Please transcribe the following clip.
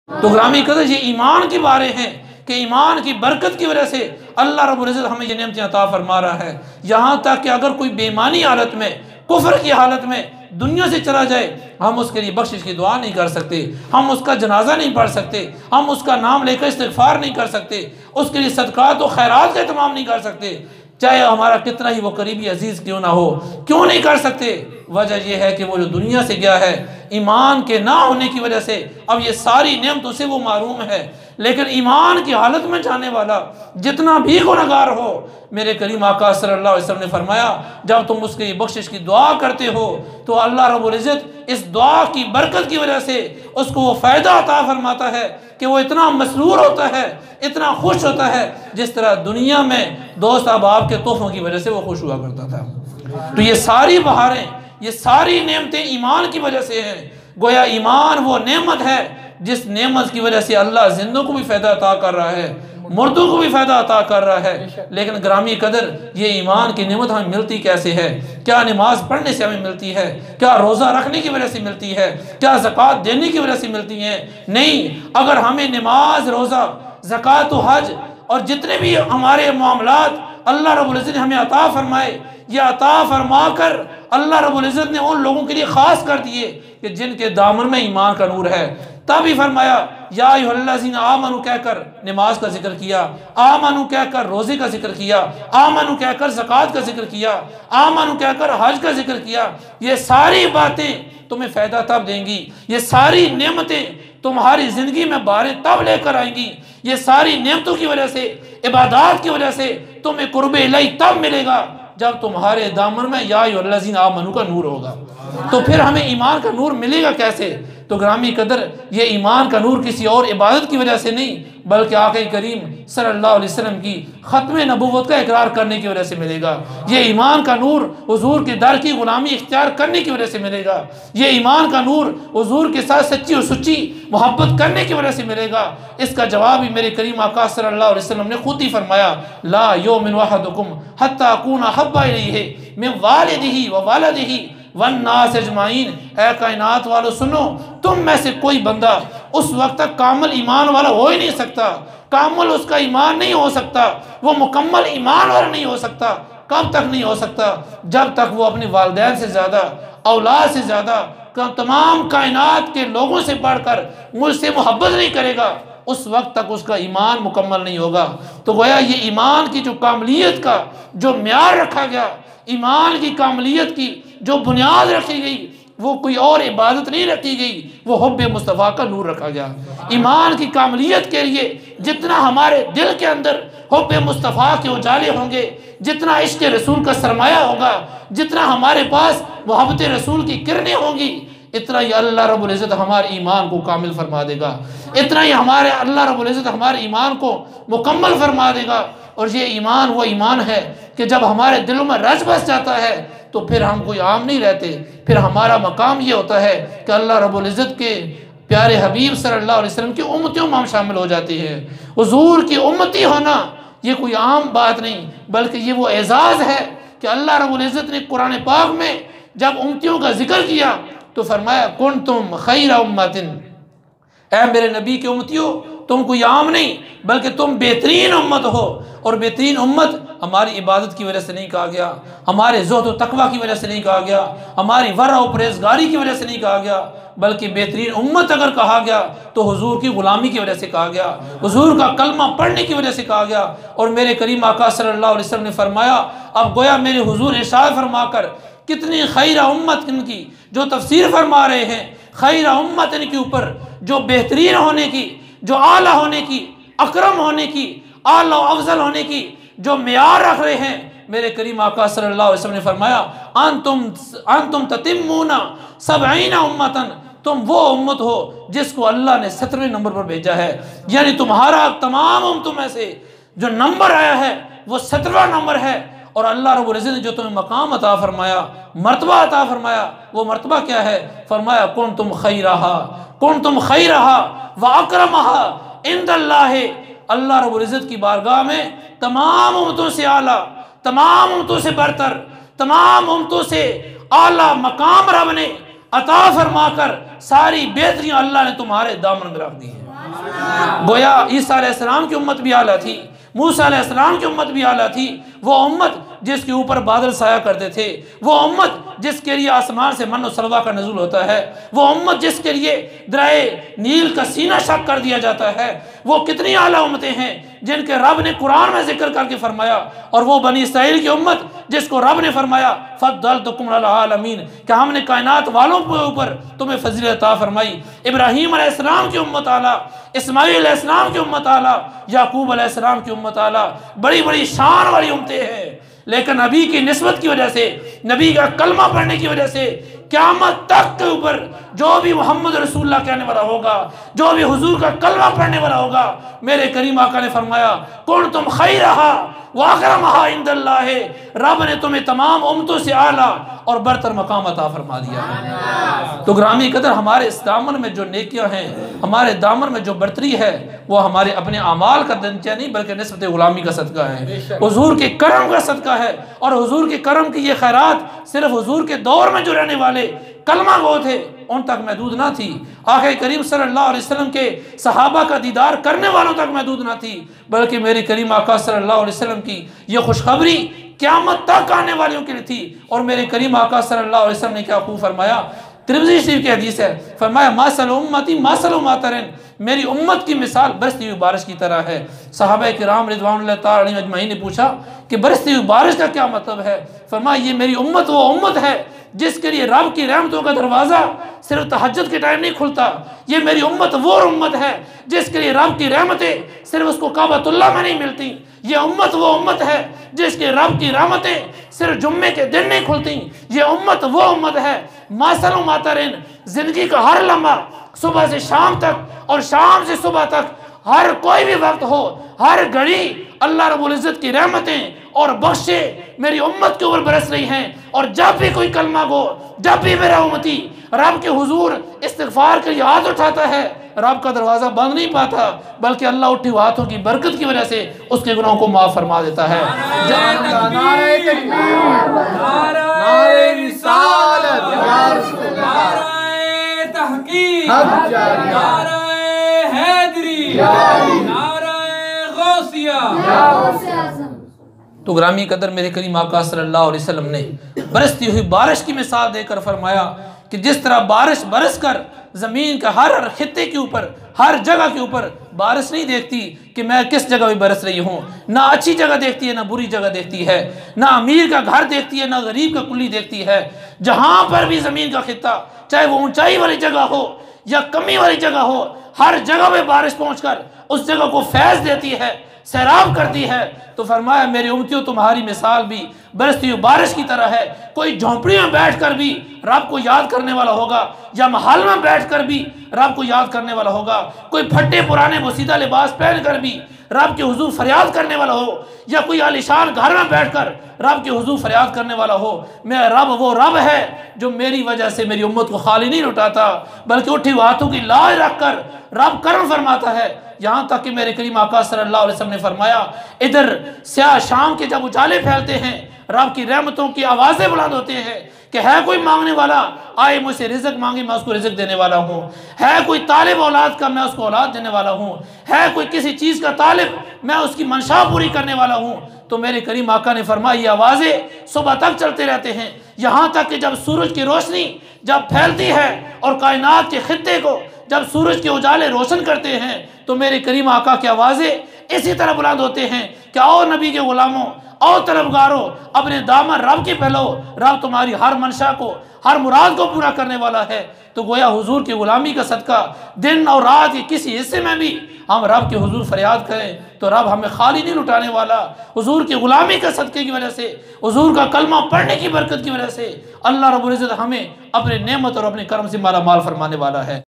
تو گرامی قدر یہ ایمان کے بارے ہیں کہ ایمان کی برکت کی وجہ سے اللہ رب العزت ہمیں یہ نعمتیں عطا فرما رہا ہے، یہاں تک کہ اگر کوئی بے ایمانی حالت میں، کفر کی حالت میں دنیا سے چلا جائے، ہم اس کے لیے بخشش کی دعا نہیں کر سکتے، ہم اس کا جنازہ نہیں پڑھ سکتے، ہم اس کا نام لے کر استغفار نہیں کر سکتے، اس کے لیے صدقات و خیرات کا اہتمام نہیں کر سکتے، چاہے ہمارا کتنا ہی وہ قریبی عزیز کیوں نہ ہو۔ کیوں نہیں کر سکتے؟ وجہ یہ ہے کہ وہ جو دنیا سے گیا ہے ایمان کے نہ ہونے کی وجہ سے اب یہ ساری نعمتوں سے وہ محروم ہے۔ لیکن ایمان کی حالت میں جانے والا جتنا بھی گنہگار ہو، میرے کریم آقا صلی اللہ علیہ وسلم نے فرمایا جب تم اس کی بخشش کی دعا کرتے ہو تو اللہ رب العزت اس دعا کی برکت کی وجہ سے اس کو وہ فائدہ عطا فرماتا ہے کہ وہ اتنا مسرور ہوتا ہے، اتنا خوش ہوتا ہے جس طرح دنیا میں دوست احباب کے تحفوں کی وجہ سے وہ خوش ہوا کرتا تھا۔ تو یہ ساری بہاریں، یہ ساری نعمتیں ایمان کی وجہ سے ہیں۔ گویا ایمان وہ نعمت ہے جس نعمت کی وجہ سے اللہ زندوں کو بھی فائدہ عطا کر رہا ہے، مردوں کو بھی فائدہ عطا کر رہا ہے۔ لیکن گرامی قدر یہ ایمان کی نعمت ہمیں ملتی کیسے ہے؟ کیا نماز پڑھنے سے ہمیں ملتی ہے؟ کیا روزہ رکھنے کی وجہ سے ملتی ہے؟ کیا زکوٰۃ دینے کی وجہ سے ملتی ہے؟ نہیں۔ اگر ہمیں نماز، روزہ، زکوٰۃ و حج اور جتنے بھی ہمارے معاملات اللہ رب العزت نے ہمیں عطا فرمائے، یہ عطا فرما کر اللہ رب العزت نے ان لوگوں کے لیے خاص کر دیے کہ جن کے دامن میں ایمان کا نور ہے۔ تب ہی فرمایا یا ایھا الذین آمنوا کہہ کر نماز کا ذکر کیا، آمنوا کہہ کر روزے کا ذکر کیا، آمنوا کہہ کر زکوٰۃ کا ذکر کیا، آمنوا کہہ کر حج کا ذکر کیا۔ یہ ساری باتیں تمہیں فائدہ تب دیں گی، یہ ساری نعمتیں تمہاری زندگی میں باریں تب لے کر آئیں گی، یہ ساری نعمتوں کی وجہ سے، عبادات کی وجہ سے تمہیں قرب الہی تب ملے گا جب تمہارے دامن میں یا ایھا الذین آمنوا کا نور ہوگا۔ تو پھر ہمیں ایمان کا نور ملے گا کیسے؟ تو گرامی قدر یہ ایمان کا نور کسی اور عبادت کی وجہ سے نہیں بلکہ آقا کریم صلی اللہ علیہ وسلم کی ختم نبوت کا اقرار کرنے کی وجہ سے ملے گا۔ یہ ایمان کا نور حضور کے در کی غلامی اختیار کرنے کی وجہ سے ملے گا۔ یہ ایمان کا نور حضور کے ساتھ سچی اور سچی محبت کرنے کی وجہ سے ملے گا۔ اس کا جواب ہی میرے کریم آقا صلی اللہ علیہ وسلم نے خود ہی فرمایا لا یؤمن احدکم حتی اکون احب الیہ من والدہ ووالدہ والناس اجمعین۔ اے کائنات والو سنو، تم میں سے کوئی بندہ اس وقت تک کامل ایمان والا ہو ہی نہیں سکتا، کامل اس کا ایمان نہیں ہو سکتا، وہ مکمل ایمان والا نہیں ہو سکتا۔ کب تک نہیں ہو سکتا؟ جب تک وہ اپنے والدین سے زیادہ، اولاد سے زیادہ، تمام کائنات کے لوگوں سے بڑھ کر مجھ سے محبت نہیں کرے گا، اس وقت تک اس کا ایمان مکمل نہیں ہوگا۔ تو گویا یہ ایمان کی جو کاملیت کا جو معیار رکھا گیا، ایمان کی کاملیت کی جو بنیاد رکھی گئی، وہ کوئی اور عبادت نہیں رکھی گئی، وہ حب مصطفیٰ کا نور رکھا گیا۔ ایمان کی کاملیت کے لیے جتنا ہمارے دل کے اندر حب مصطفیٰ کے اجالے ہوں گے، جتنا عشق رسول کا سرمایہ ہوگا، جتنا ہمارے پاس محبت رسول کی کرنیں ہوں گی، اتنا ہی اللہ رب العزت ہمارے ایمان کو کامل فرما دے گا، اتنا ہی ہمارے اللہ رب العزت ہمارے ایمان کو مکمل فرما دے گا۔ اور یہ ایمان وہ ایمان ہے کہ جب ہمارے دلوں میں رچ بس جاتا ہے تو پھر ہم کوئی عام نہیں رہتے، پھر ہمارا مقام یہ ہوتا ہے کہ اللہ رب العزت کے پیارے حبیب صلی اللہ علیہ وسلم کی امتیوں میں ہم شامل ہو جاتے ہیں۔ حضور کی امتی ہونا یہ کوئی عام بات نہیں بلکہ یہ وہ اعزاز ہے کہ اللہ رب العزت نے قرآن پاک میں جب امتیوں کا ذکر کیا تو فرمایا کنتم خیر امت، اے میرے نبی کے امتیوں تم کوئی عام نہیں بلکہ تم بہترین امت ہو۔ اور بہترین امت ہماری عبادت کی وجہ سے نہیں کہا گیا، ہمارے زہد و تقوی کی وجہ سے نہیں کہا گیا، ہماری ورع و پرہیزگاری کی وجہ سے نہیں کہا گیا، بلکہ بہترین امت اگر کہا گیا تو حضور کی غلامی کی وجہ سے کہا گیا، حضور کا کلمہ پڑھنے کی وجہ سے کہا گیا۔ اور میرے کریم آقا صلی اللہ علیہ وسلم نے فرمایا اب گویا میرے حضور ارشاد فرما کر کتنی خیر امت ان کی جو تفسیر فرما رہے ہیں، خیر امت ان کے اوپر جو بہترین ہونے کی، جو اعلیٰ ہونے کی، اکرم ہونے کی، اعلیٰ و افضل ہونے کی جو معیار رکھ رہے ہیں، میرے کریم آقا صلی اللہ علیہ وسلم نے فرمایا انتم تتمون 70 امتن، تم وہ امت ہو جس کو اللہ نے 70ویں نمبر پر بھیجا ہے، یعنی تمہارا تمام امتوں میں سے جو نمبر آیا ہے وہ 70واں نمبر ہے۔ اور اللہ رب العزت نے جو تمہیں مقام عطا فرمایا، مرتبہ عطا فرمایا، وہ مرتبہ کیا ہے؟ فرمایا کنتم خیرہا واکرمہا عند اللہ، اللہ رب العزت کی بارگاہ میں تمام امتوں سے اعلیٰ، تمام امتوں سے برتر، تمام امتوں سے اعلیٰ مقام رب نے عطا فرما کر ساری بہتریاں اللہ نے تمہارے دامن میں رکھ دی ہیں۔ گویا عیسیٰ علیہ السلام کی امت بھی اعلیٰ تھی، موسیٰ علیہ السلام کی امت بھی اعلیٰ تھی، وہ امت جس کے اوپر بادل سایہ کرتے تھے، وہ امت جس کے لیے آسمان سے من و سلوہ کا نزول ہوتا ہے، وہ امت جس کے لیے درائے نیل کا سینہ شق کر دیا جاتا ہے، وہ کتنی اعلیٰ امتیں ہیں جن کے رب نے قرآن میں ذکر کر کے فرمایا، اور وہ بنی اسرائیل کی امت جس کو رب نے فرمایا فضلتکم علی العالمین، کہ ہم نے کائنات والوں کے اوپر تمہیں فضیلت عطا فرمائی۔ ابراہیم علیہ السلام کی امت اعلیٰ، اسماعیل علیہ السلام کی امت اعلیٰ، یعقوب علیہ السلام کی امت اعلیٰ، بڑی بڑی شان والی امتیں ہیں، لیکن نبی کی نسبت کی وجہ سے، نبی کا کلمہ پڑھنے کی وجہ سے قیامت تک کے اوپر جو بھی محمد رسول اللہ کہنے والا ہوگا، جو بھی حضور کا کلمہ پڑھنے والا ہوگا، میرے کریم آقا نے فرمایا کنتم خیرہا واکرمہا عند اللہ، رب نے تمہیں تمام امتوں سے اعلیٰ اور برتر مقام عطا فرما دیا ہے۔ تو گرامی قدر، ہمارے اس دامن میں جو نیکیاں ہیں، ہمارے دامن میں جو برتری ہے، وہ ہمارے اپنے اعمال کا نتیجہ نہیں بلکہ نسبت غلامی کا صدقہ ہے، حضور کے کرم کا صدقہ ہے۔ اور حضور کے کرم کی یہ خیرات صرف حضور کے دور میں جو رہنے والے کلمہ گو تھے ان تک محدود نہ تھی، آقا کریم صلی اللہ علیہ وسلم کے صحابہ کا دیدار کرنے والوں تک محدود نہ تھی، بلکہ میری کریم آقا صلی اللہ علیہ وسلم کی یہ خوشخبری قیامت تک آنے والیوں کے لیے تھی۔ اور میرے کریم آقا صلی اللہ علیہ وسلم نے کیا خوب فرمایا، ترمذی شریف کی حدیث ہے، فرمایا ماسل امتی ماسل ماترن، میری امت کی مثال برستی ہوئی بارش کی طرح ہے۔ صحابہ کرام رضوان اللہ تعالی علیہم اجمعین نے پوچھا کہ برستی ہوئی بارش کا کیا مطلب ہے؟ فرمایا یہ میری امت وہ امت ہے جس کے لیے رب کی رحمتوں کا دروازہ صرف تہجد کے ٹائم نہیں کھلتا، یہ میری امت وہ امت ہے جس کے لیے رب کی رحمتیں صرف اس کو کعبۃ اللہ میں نہیں ملتی، یہ امت وہ امت ہے جس کے رب کی رحمتیں صرف جمعے کے دن نہیں کھلتی، یہ امت وہ امت ہے ماسل و ماترین، زندگی کا ہر لمحہ صبح سے شام تک اور شام سے صبح تک ہر کوئی بھی وقت ہو، ہر گھڑی اللہ رب العزت کی رحمتیں اور بخشے میری امت کے اوپر برس رہی ہیں۔ اور جب بھی کوئی کلمہ گو، جب بھی میرا امتی رب کے حضور استغفار کے لیے ہاتھ اٹھاتا ہے، رب کا دروازہ بند نہیں پاتا بلکہ اللہ اٹھی ہوئے ہاتھوں کی برکت کی وجہ سے اس کے گناہوں کو معاف فرما دیتا ہے۔ نعرہ تکبیر، نعرہ رسالت، نعرہ تحقیق، نعرہ حیدری، نعرہ غوثیہ۔ تو گرامی قدر میرے کریم آقا صلی اللہ علیہ وسلم نے برستی ہوئی بارش کی مثال دے کر فرمایا کہ جس طرح بارش برس کر زمین کا ہر خطے کے اوپر، ہر جگہ کے اوپر بارش نہیں دیکھتی کہ میں کس جگہ بھی برس رہی ہوں، نہ اچھی جگہ دیکھتی ہے نہ بری جگہ دیکھتی ہے، نہ امیر کا گھر دیکھتی ہے نہ غریب کا کلی دیکھتی ہے، جہاں پر بھی زمین کا خطہ، چاہے وہ اونچائی والی جگہ ہو یا کمی والی جگہ ہو، ہر جگہ میں بارش پہنچ کر اس جگہ کو فیض دیتی ہے، سیراب کرتی ہے۔ تو فرمایا میری امتیوں تمہاری مثال بھی برستی ہوئی بارش کی طرح ہے، کوئی جھونپڑی میں بیٹھ کر بھی رب کو یاد کرنے والا ہوگا، یا محل میں بیٹھ کر بھی رب کو یاد کرنے والا ہوگا، کوئی پھٹے پرانے بوسیدہ لباس پہن کر بھی رب کے حضور فریاد کرنے والا ہو، یا کوئی عالیشان گھر میں بیٹھ کر رب کے حضور فریاد کرنے والا ہو، میں رب وہ رب ہے جو میری وجہ سے میری امت کو خالی نہیں لٹاتا بلکہ اٹھی ہوئے ہاتھوں کی لاج رکھ کر رب کرم فرماتا ہے۔ یہاں تک کہ میرے کریم آقا صلی اللہ علیہ وسلم نے فرمایا ادھر سیاہ شام کے جب اجالے پھیلتے ہیں، رب کی رحمتوں کی آوازیں بلند ہوتے ہیں کہ ہے کوئی مانگنے والا آئے مجھ سے رزق مانگے میں اس کو رزق دینے والا ہوں، ہے کوئی طالب اولاد کا میں اس کو اولاد دینے والا ہوں، ہے کوئی کسی چیز کا طالب میں اس کی منشا پوری کرنے والا ہوں۔ تو میرے کریم آقا نے فرمایا یہ آوازیں صبح تک چلتے رہتے ہیں، یہاں تک کہ جب سورج کی روشنی جب پھیلتی ہے اور کائنات کے خطے کو جب سورج کے اجالے روشن کرتے ہیں تو میرے کریم آقا کی آوازیں اسی طرح بلند ہوتے ہیں کہ آؤ نبی کے غلاموں، آؤ طلبگاروں، اپنے دامن رب کے پھیلو، رب تمہاری ہر منشا کو، ہر مراد کو پورا کرنے والا ہے۔ تو گویا حضور کی غلامی کا صدقہ دن اور رات کے کسی حصے میں بھی ہم رب کے حضور فریاد کریں تو رب ہمیں خالی نہیں لٹانے والا۔ حضور کی غلامی کا صدقے کی وجہ سے، حضور کا کلمہ پڑھنے کی برکت کی وجہ سے اللہ رب العزت ہمیں اپنے نعمت اور اپنے کرم سے مالا مال فرمانے والا ہے۔